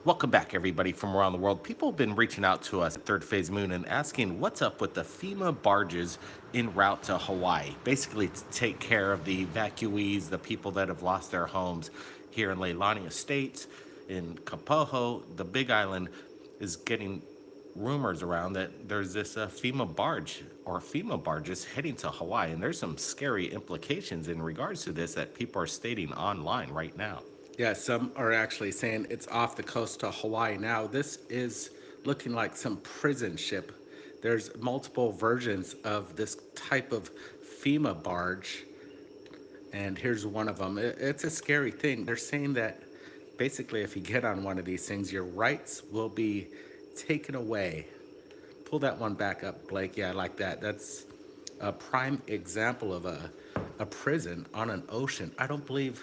Welcome back, everybody from around the world. People have been reaching out to us at Third Phase Moon and asking what's up with the FEMA barges en route to Hawaii, basically to take care of the evacuees, the people that have lost their homes here in Leilani Estates, in Kapoho. The Big Island is getting rumors around that there's this FEMA barge or FEMA barges heading to Hawaii, and there's some scary implications in regards to this that people are stating online right now. Yeah, some are actually saying it's off the coast of Hawaii now. This is looking like some prison ship. There's multiple versions of this type of FEMA barge, and here's one of them. It's a scary thing. They're saying that basically, if you get on one of these things, your rights will be taken away. Pull that one back up, Blake. Yeah, I like that. That's a prime example of a prison on an ocean. I don't believe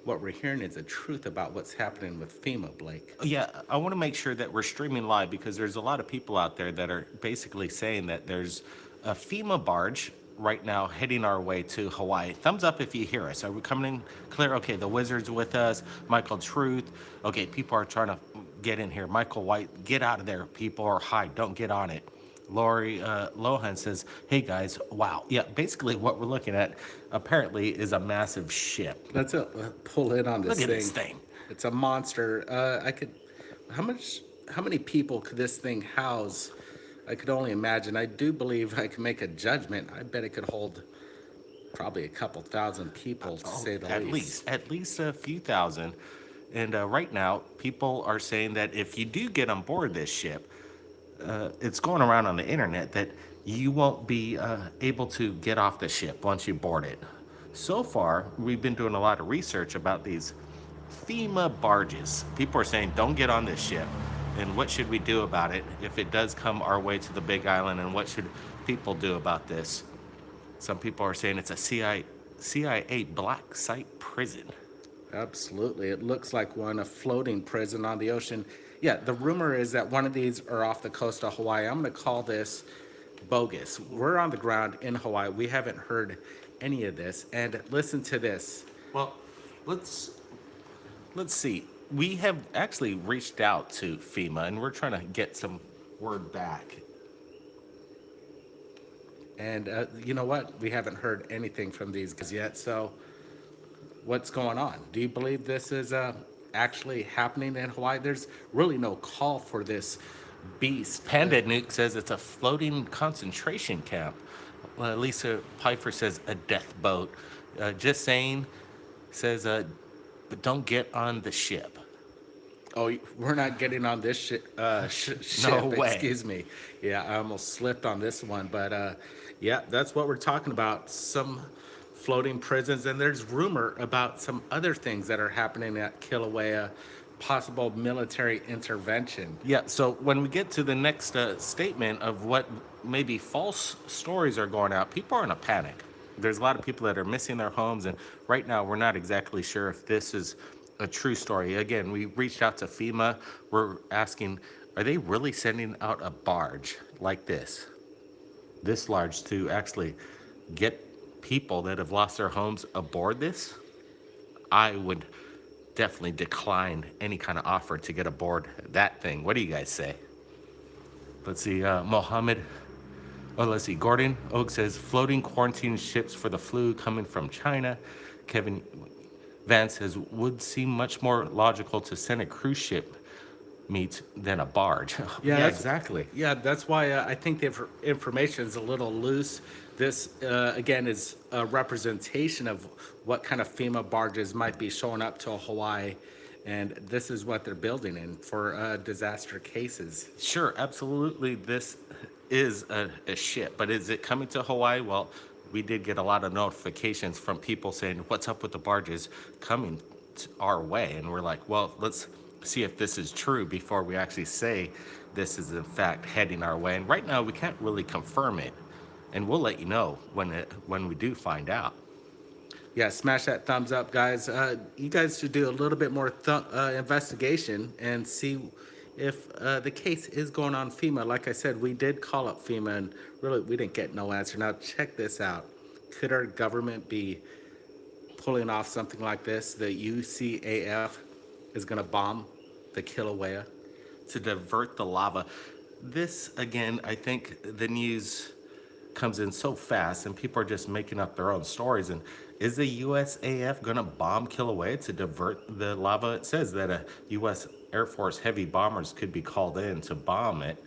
what we're hearing is the truth about what's happening with FEMA, Blake. Yeah, I want to make sure that we're streaming live because there's a lot of people out there that are basically saying that there's a FEMA barge right now heading our way to Hawaii. Thumbs up if you hear us. Are we coming in clear? Okay, the Wizard's with us. Michael Truth. Okay, people are trying to get in here. Michael White, get out of there, people, or hide. Don't get on it. Lori Lohan says, hey guys, wow. Yeah, basically what we're looking at apparently is a massive ship. Let's pull in on Look this at thing. this thing. It's a monster. I could, how much, how many people could this thing house? I could only imagine. I do believe I can make a judgment. I bet it could hold probably a couple thousand people, to Oh, say the least. at least a few thousand. And right now, people are saying that if you do get on board this ship, it's going around on the internet that you won't be able to get off the ship once you board it. So far, we've been doing a lot of research about these FEMA barges. People are saying, don't get on this ship. And what should we do about it if it does come our way to the Big Island? And what should people do about this? Some people are saying it's a CIA black site prison. Absolutely. It looks like one, a floating prison on the ocean. Yeah, the rumor is that one of these are off the coast of Hawaii. I'm going to call this bogus. We're on the ground in Hawaii. We haven't heard any of this. And listen to this. Well, let's let's see. We have actually reached out to FEMA and we're trying to get some word back. And you know what? We haven't heard anything from these guys yet. So, what's going on? Do you believe this is actually happening in Hawaii? There's really no call for this beast. Panda Nuke says it's a floating concentration camp. Lisa Pfeiffer says a death boat. Just saying says, but don't get on the ship. Oh, we're not getting on this No ship. way. Excuse me. Yeah, I almost slipped on this one. But yeah, that's what we're talking about. Some floating prisons. And there's rumor about some other things that are happening at Kilauea, possible military intervention. Yeah, so when we get to the next statement of what maybe false stories are going out, people are in a panic. There's a lot of people that are missing their homes, and right now we're not exactly sure if this is a true story. Again, we reached out to FEMA. We're asking, are they really sending out a barge like this large, to actually get people that have lost their homes aboard this? I would definitely decline any kind of offer to get aboard that thing. What do you guys say? Let's see, Mohammed. Oh, let's see. Gordon Oak says floating quarantine ships for the flu coming from China. Kevin Vance says would seem much more logical to send a cruise ship meet than a barge. Yeah, exactly. Yeah, that's why I think the information is a little loose. This, again, is a representation of what kind of FEMA barges might be showing up to Hawaii. And this is what they're building in for disaster cases. Sure, absolutely. This is a ship, but is it coming to Hawaii? Well, we did get a lot of notifications from people saying, what's up with the barges coming our way? And we're like, well, let's see if this is true before we actually say this is in fact heading our way. And right now we can't really confirm it. And we'll let you know when we do find out. Yeah, smash that thumbs up, guys. You guys should do a little bit more investigation and see if the case is going on FEMA. Like I said, we did call up FEMA and really we didn't get no answer. Now check this out. Could our government be pulling off something like this? The UCAF is going to bomb The Kilauea. to divert the lava. This, again, I think the news comes in so fast and people are just making up their own stories. And is the USAF going to bomb Kilauea to divert the lava? It says that a U.S. Air Force heavy bombers could be called in to bomb it.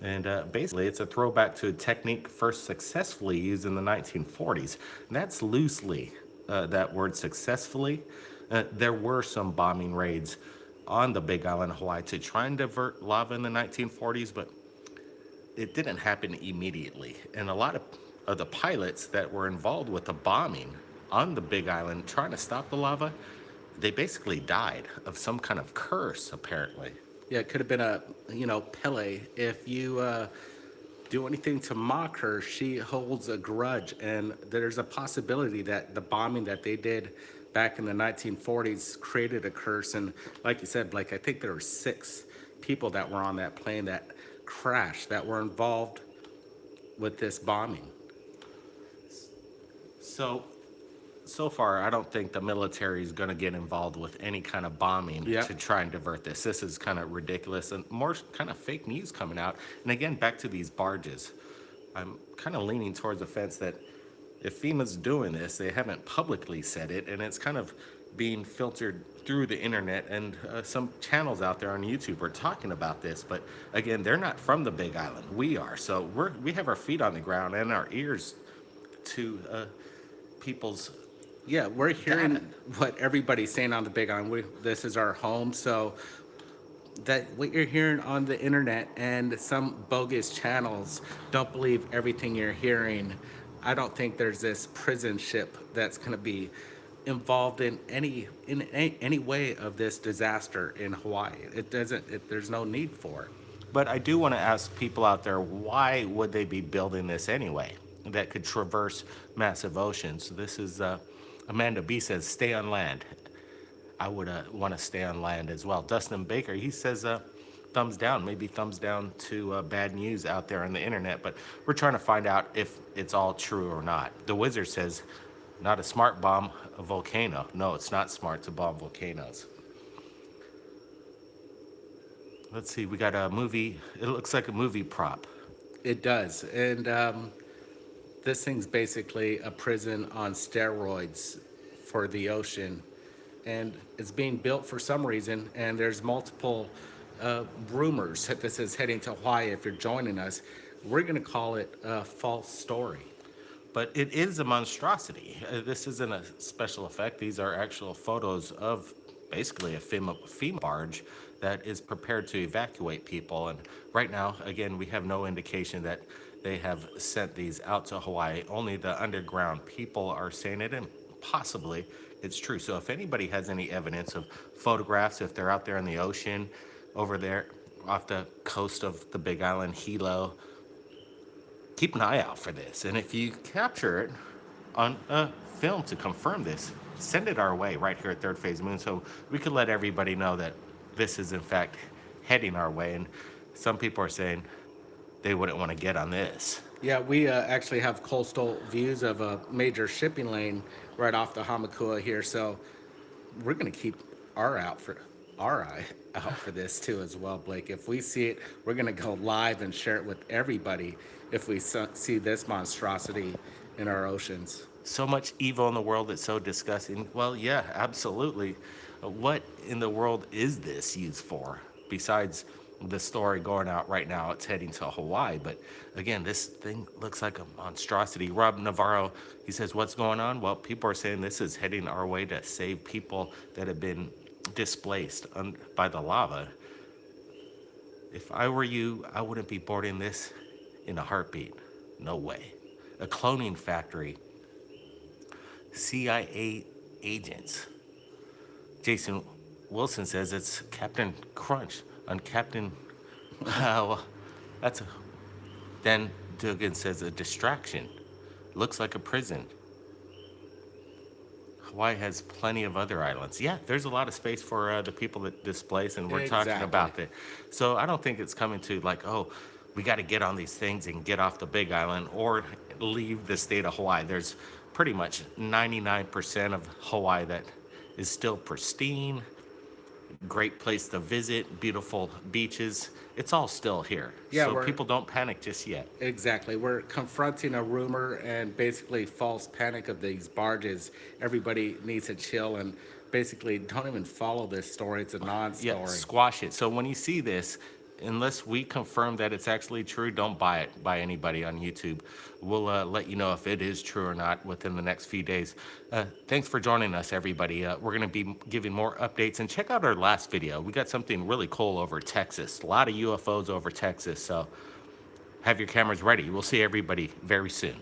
And basically, it's a throwback to a technique first successfully used in the 1940s. And that's loosely that word successfully. There were some bombing raids on the Big Island of Hawaii to try and divert lava in the 1940s, but it didn't happen immediately. And a lot of the pilots that were involved with the bombing on the Big Island trying to stop the lava, they basically died of some kind of curse, apparently. Yeah, it could have been a, Pele. If you do anything to mock her, she holds a grudge. And there's a possibility that the bombing that they did back in the 1940s created a curse. And like you said, Blake, I think there were 6 people that were on that plane that crashed that were involved with this bombing. So, so far, I don't think the military is going to get involved with any kind of bombing Yeah. to try and divert this. This is kind of ridiculous and more kind of fake news coming out. And again, back to these barges. I'm kind of leaning towards the fence that if FEMA's doing this, they haven't publicly said it, and it's kind of being filtered through the internet, and some channels out there on YouTube are talking about this. But again, they're not from the Big Island. We are. So we have our feet on the ground and our ears to people's. Yeah, we're hearing what everybody's saying on the Big Island. This is our home, so that what you're hearing on the internet and some bogus channels, don't believe everything you're hearing. I don't think there's this prison ship that's going to be involved in any way of this disaster in Hawaii. It doesn't. There's no need for it. But I do want to ask people out there, why would they be building this anyway? That could traverse massive oceans. This is Amanda B says, stay on land. I would want to stay on land as well. Dustin Baker, he says, thumbs down, maybe thumbs down to bad news out there on the internet, but we're trying to find out if it's all true or not. The Wizard says, not a smart bomb, a volcano. No, it's not smart to bomb volcanoes. Let's see, we got a movie, it looks like a movie prop. It does, and this thing's basically a prison on steroids for the ocean, and it's being built for some reason, and there's multiple rumors that this is heading to Hawaii. If you're joining us, we're going to call it a false story. But it is a monstrosity. This isn't a special effect. These are actual photos of basically a FEMA barge that is prepared to evacuate people. And right now, again, we have no indication that they have sent these out to Hawaii. Only the underground people are saying it, and possibly it's true. So if anybody has any evidence of photographs, if they're out there in the ocean, over there off the coast of the Big Island, Hilo, keep an eye out for this. And if you capture it on a film to confirm this, send it our way right here at Third Phase Moon so we could let everybody know that this is in fact heading our way. And some people are saying they wouldn't want to get on this. Yeah, we actually have coastal views of a major shipping lane right off the Hamakua here, so we're going to keep our eye out for this too as well, Blake. If we see it, we're going to go live and share it with everybody if we see this monstrosity in our oceans. So much evil in the world that's so disgusting. Well, yeah, absolutely. What in the world is this used for? Besides the story going out right now, it's heading to Hawaii. But again, this thing looks like a monstrosity. Rob Navarro, he says, what's going on? Well, people are saying this is heading our way to save people that have been displaced by the lava. If I were you, I wouldn't be boarding this in a heartbeat. No way. A cloning factory. CIA agents. Jason Wilson says it's Captain Crunch on Captain. Well, that's a. Dan Dugan says a distraction. Looks like a prison. Hawaii has plenty of other islands. Yeah, there's a lot of space for the people that displace, and we're talking about that. So I don't think it's coming to like, oh, we got to get on these things and get off the Big Island or leave the state of Hawaii. There's pretty much 99% of Hawaii that is still pristine. great place to visit, beautiful beaches. It's all still here. Yeah, So we're people don't panic just yet. exactly. We're confronting a rumor and basically false panic of these barges. Everybody needs to chill and basically don't even follow this story. It's a Yeah, non-story. squash it. So when you see this, unless we confirm that it's actually true, don't buy it by anybody on YouTube. We'll let you know if it is true or not within the next few days. Thanks for joining us, everybody. We're going to be giving more updates, and check out our last video. We got something really cool over Texas. A lot of UFOs over Texas, so have your cameras ready. We'll see everybody very soon.